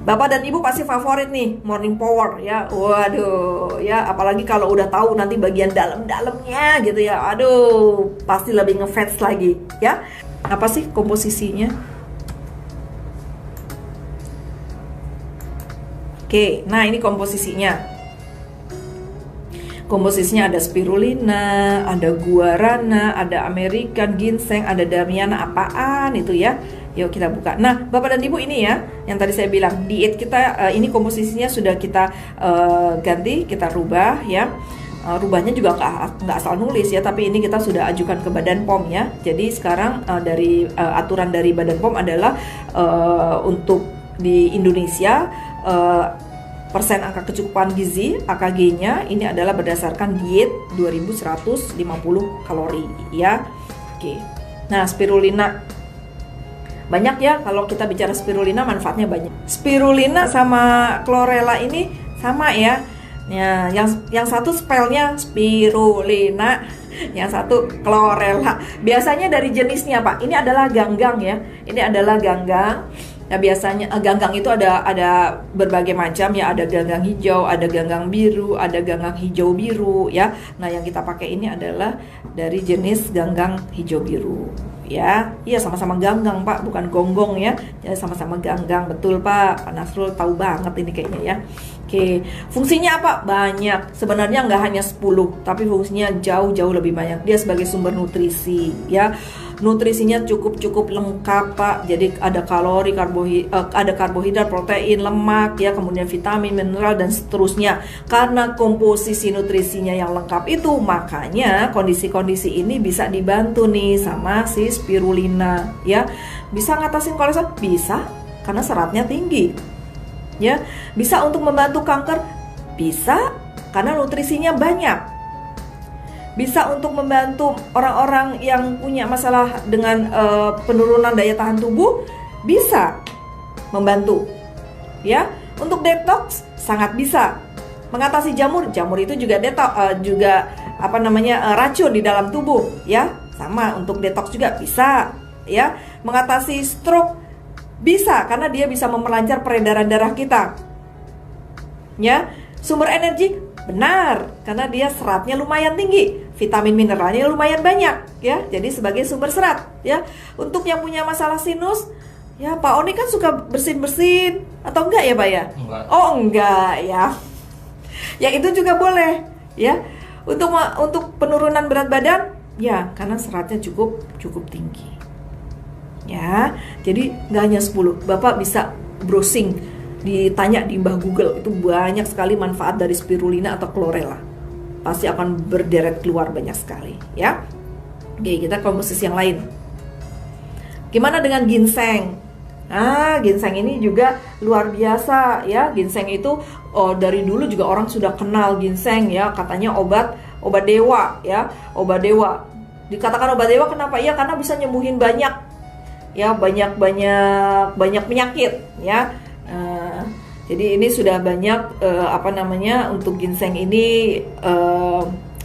Bapak dan Ibu pasti favorit nih Morning Power ya. Waduh, ya apalagi kalau udah tahu nanti bagian dalam-dalamnya gitu ya. Aduh, pasti lebih ngefans lagi ya. Apa sih komposisinya? Oke, nah ini komposisinya. Komposisinya ada spirulina, ada guarana, ada American ginseng, ada damiana, apaan itu ya? Yuk kita buka. Nah, Bapak dan Ibu ini ya, yang tadi saya bilang diet kita ini komposisinya sudah kita ganti, kita rubah ya. Rubahnya juga nggak asal nulis ya, tapi ini kita sudah ajukan ke Badan POM ya. Jadi sekarang dari aturan dari Badan POM adalah untuk di Indonesia persen angka kecukupan gizi AKG-nya ini adalah berdasarkan diet 2150 kalori ya. Oke. Nah, spirulina banyak ya, kalau kita bicara spirulina manfaatnya banyak. Spirulina sama chlorella ini sama ya. Ya, yang satu spellnya spirulina, yang satu chlorella. Biasanya dari jenisnya Pak. Ini adalah ganggang ya. Ini adalah ganggang. Nah, biasanya ganggang itu ada berbagai macam ya, ada ganggang hijau, ada ganggang biru, ada ganggang hijau biru ya. Nah, yang kita pakai ini adalah dari jenis ganggang hijau biru ya. Iya, sama-sama ganggang Pak, bukan gonggong ya. Ya sama-sama ganggang, betul Pak. Pak Nasrul tahu banget ini kayaknya ya. Oke, fungsinya apa? Banyak. Sebenarnya nggak hanya 10, tapi fungsinya jauh-jauh lebih banyak. Dia sebagai sumber nutrisi ya. Nutrisinya cukup lengkap Pak. Jadi ada kalori, ada karbohidrat, protein, lemak ya, kemudian vitamin, mineral dan seterusnya. Karena komposisi nutrisinya yang lengkap itu, makanya kondisi-kondisi ini bisa dibantu nih sama si spirulina ya. Bisa ngatasin kolesterol? Bisa, karena seratnya tinggi. Ya, bisa untuk membantu kanker? Bisa, karena nutrisinya banyak. Bisa untuk membantu orang-orang yang punya masalah dengan penurunan daya tahan tubuh, bisa membantu. Ya, untuk detox sangat bisa. Mengatasi jamur itu juga racun di dalam tubuh, ya. Sama untuk detox juga bisa, ya. Mengatasi stroke bisa karena dia bisa memperlancar peredaran darah kita. Ya, sumber energi benar karena dia seratnya lumayan tinggi. Vitamin mineralnya lumayan banyak ya, jadi sebagai sumber serat ya. Untuk yang punya masalah sinus ya, Pak Oni kan suka bersin-bersin atau enggak ya Pak ya? Enggak. Oh enggak ya. Yang itu juga boleh ya. Untuk penurunan berat badan ya, karena seratnya cukup tinggi ya. Jadi nggak hanya 10, Bapak bisa browsing, ditanya di Mbah Google, itu banyak sekali manfaat dari spirulina atau chlorella. Pasti akan berderet keluar banyak sekali ya. Oke, kita komposisi yang lain. Gimana dengan ginseng? Nah, ginseng ini juga luar biasa ya. Ginseng itu dari dulu juga orang sudah kenal ginseng ya, katanya obat dewa ya, obat dewa. Dikatakan obat dewa kenapa? Ya karena bisa nyembuhin banyak penyakit ya. Jadi ini sudah banyak untuk ginseng ini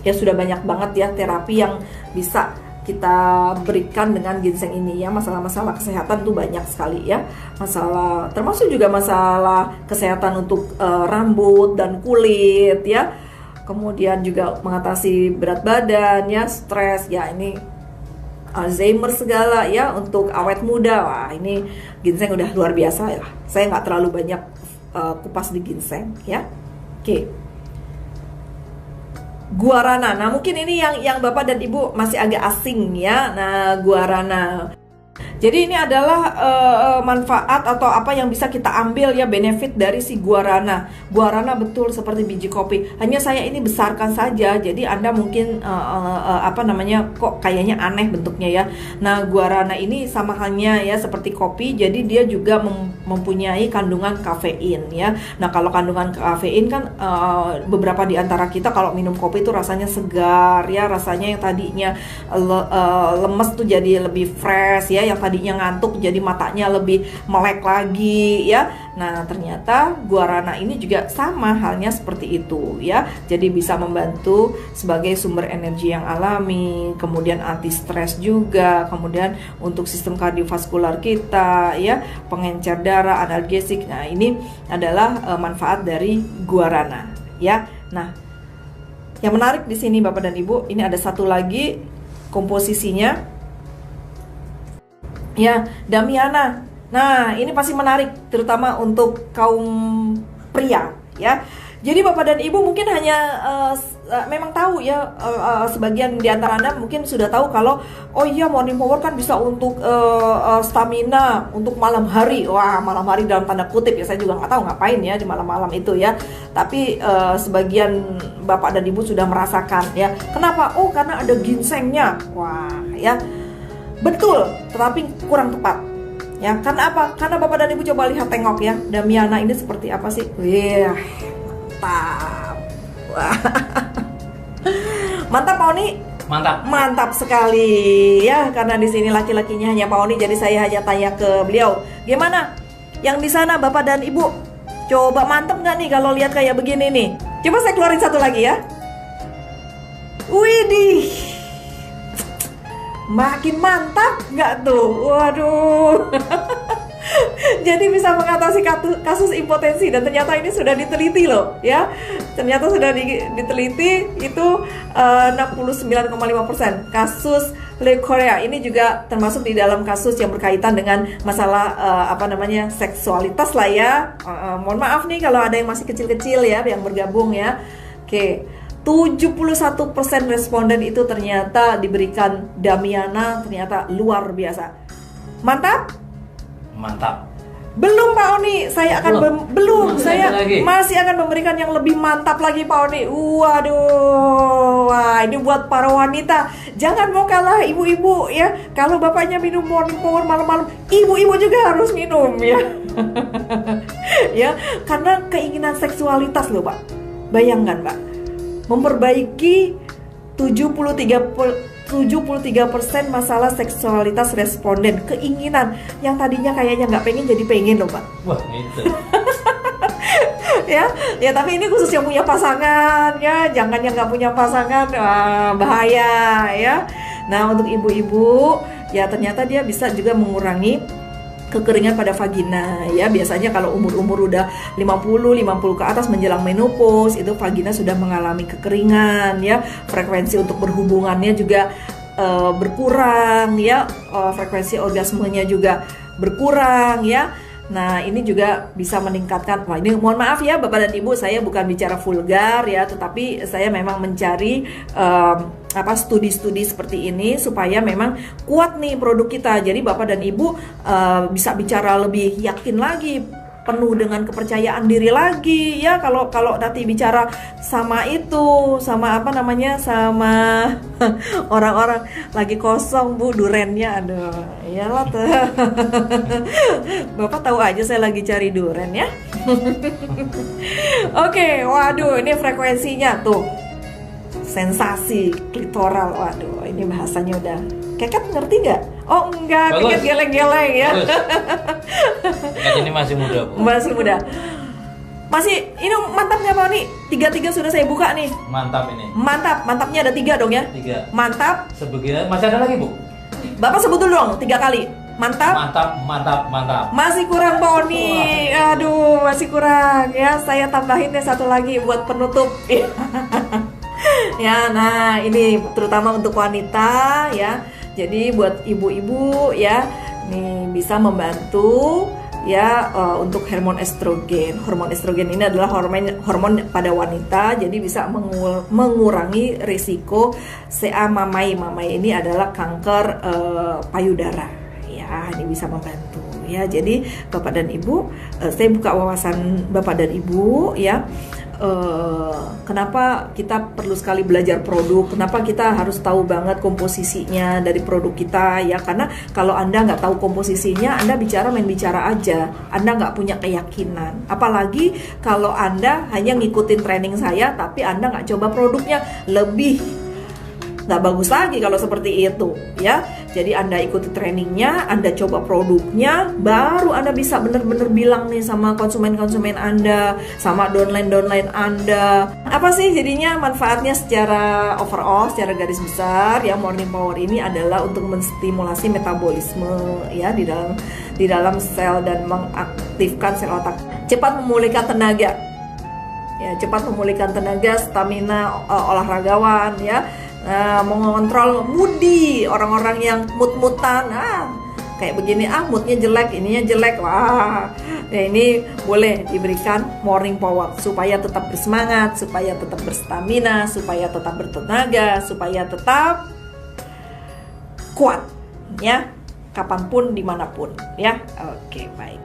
ya sudah banyak banget ya terapi yang bisa kita berikan dengan ginseng ini ya. Masalah-masalah kesehatan tuh banyak sekali ya. Masalah termasuk juga masalah kesehatan untuk rambut dan kulit ya. Kemudian juga mengatasi berat badan ya, stres ya, ini Alzheimer segala ya, untuk awet muda. Wah, ini ginseng udah luar biasa ya. Saya nggak terlalu banyak kupas di ginseng ya. Oke. Guarana. Nah, mungkin ini yang Bapak dan Ibu masih agak asing ya. Nah, guarana. Jadi ini adalah manfaat atau apa yang bisa kita ambil ya, benefit dari si guarana. Guarana betul seperti biji kopi. Hanya saya ini besarkan saja. Jadi Anda mungkin kok kayaknya aneh bentuknya ya. Nah, guarana ini sama halnya ya seperti kopi. Jadi dia juga mempunyai kandungan kafein ya. Nah, kalau kandungan kafein kan beberapa di antara kita kalau minum kopi itu rasanya segar ya, rasanya yang tadinya lemes tuh jadi lebih fresh ya, yang tadinya ngantuk jadi matanya lebih melek lagi ya. Nah, ternyata guarana ini juga sama halnya seperti itu ya. Jadi bisa membantu sebagai sumber energi yang alami, kemudian anti stres juga, kemudian untuk sistem kardiovaskular kita ya, pengencer darah, analgesik. Nah, ini adalah manfaat dari guarana ya. Nah, yang menarik di sini Bapak dan Ibu, ini ada satu lagi komposisinya ya, Damiana. Nah, ini pasti menarik terutama untuk kaum pria ya. Jadi Bapak dan Ibu mungkin hanya memang tahu ya, sebagian di antara Anda mungkin sudah tahu kalau oh iya morning power kan bisa untuk stamina untuk malam hari. Wah, malam hari dalam tanda kutip ya, saya juga nggak tahu ngapain ya di malam-malam itu ya. Tapi sebagian Bapak dan Ibu sudah merasakan ya. Kenapa? Oh, karena ada ginsengnya. Wah, ya. Betul, tetapi kurang tepat. Ya, karena apa? Karena Bapak dan Ibu coba lihat, tengok ya, Damiana ini seperti apa sih? Wih, mantap. Wah. Mantap Pak Oni? Mantap. Mantap sekali ya, karena di sini laki-lakinya hanya Pak Oni, jadi saya hanya tanya ke beliau. Gimana? Yang di sana Bapak dan Ibu? Coba mantap nggak nih kalau lihat kayak begini nih? Coba saya keluarin satu lagi ya. Widih. Makin mantap nggak tuh? Waduh. Jadi bisa mengatasi kasus impotensi, dan ternyata ini sudah diteliti loh ya. Ternyata sudah diteliti itu 69,5% kasus leukoria ini juga termasuk di dalam kasus yang berkaitan dengan masalah seksualitas lah ya. Mohon maaf nih kalau ada yang masih kecil-kecil ya yang bergabung ya. Oke. 71% responden itu ternyata diberikan Damiana, ternyata luar biasa. Mantap? Mantap. Belum Pak Oni, saya akan saya masih akan memberikan yang lebih mantap lagi Pak Oni. Waduh, wah ini buat para wanita. Jangan mau kalah ibu-ibu ya. Kalau bapaknya minum morning power malam-malam, ibu-ibu juga harus minum ya. Ya, karena keinginan seksualitas loh Pak. Bayangkan Pak, memperbaiki 73% masalah seksualitas responden, keinginan yang tadinya kayaknya nggak pengen jadi pengen loh Pak. Wah itu. ya tapi ini khusus yang punya pasangan ya, jangan yang nggak punya pasangan, bahaya ya. Nah untuk ibu-ibu ya, ternyata dia bisa juga mengurangi kekeringan pada vagina ya. Biasanya kalau umur udah 50 ke atas menjelang menopause, itu vagina sudah mengalami kekeringan ya. Frekuensi untuk berhubungannya juga berkurang ya. Frekuensi orgasmenya juga berkurang ya. Nah ini juga bisa meningkatkan. Wah ini mohon maaf ya Bapak dan Ibu, saya bukan bicara vulgar ya, tetapi saya memang mencari studi-studi seperti ini supaya memang kuat nih produk kita. Jadi Bapak dan Ibu bisa bicara lebih yakin lagi, penuh dengan kepercayaan diri lagi ya. Kalau nanti bicara sama sama orang-orang lagi kosong Bu durennya, aduh iyalah tuh. Bapak tahu aja saya lagi cari duren ya. Oke, waduh ini frekuensinya tuh sensasi klitoral. Waduh ini bahasanya udah Keket ngerti nggak? Oh enggak, Keket geleng-geleng ya. Keket ini masih muda Bu. Masih muda. Masih, ini mantapnya Pak nih. 3 sudah saya buka nih. Mantap ini. Mantapnya ada 3 dong ya? 3. Mantap. Sebegini, masih ada lagi Bu? Bapak sebut dulu dong 3 kali. Mantap. Masih kurang Pak Oni. Aduh, masih kurang ya. Saya tambahin deh satu lagi buat penutup. Ya, nah ini terutama untuk wanita ya. Jadi buat ibu-ibu ya, nih bisa membantu ya untuk hormon estrogen. Hormon estrogen ini adalah hormon pada wanita, jadi bisa mengurangi risiko CA mamai. Mamai ini adalah kanker payudara. Ya, ini bisa membantu ya. Jadi Bapak dan Ibu, saya buka wawasan Bapak dan Ibu ya. Kenapa kita perlu sekali belajar produk, kenapa kita harus tahu banget komposisinya dari produk kita ya. Karena kalau Anda nggak tahu komposisinya, Anda main bicara aja, Anda nggak punya keyakinan. Apalagi kalau Anda hanya ngikutin training saya tapi Anda nggak coba produknya, lebih nggak bagus lagi kalau seperti itu ya. Jadi Anda ikuti trainingnya, Anda coba produknya, baru Anda bisa benar-benar bilang nih sama konsumen-konsumen Anda, sama downline Anda. Apa sih jadinya manfaatnya secara overall, secara garis besar ya, Morning Power ini adalah untuk menstimulasi metabolisme ya di dalam sel dan mengaktifkan sel otak. Cepat memulihkan tenaga. Ya, cepat memulihkan tenaga, stamina olahragawan ya. Mengontrol moody, orang-orang yang mood-moodan, kayak begini, moodnya jelek, ininya jelek, wah, nah ini boleh diberikan morning power supaya tetap bersemangat, supaya tetap berstamina, supaya tetap bertenaga, supaya tetap kuat, ya, kapanpun, dimanapun, ya. Oke, baik.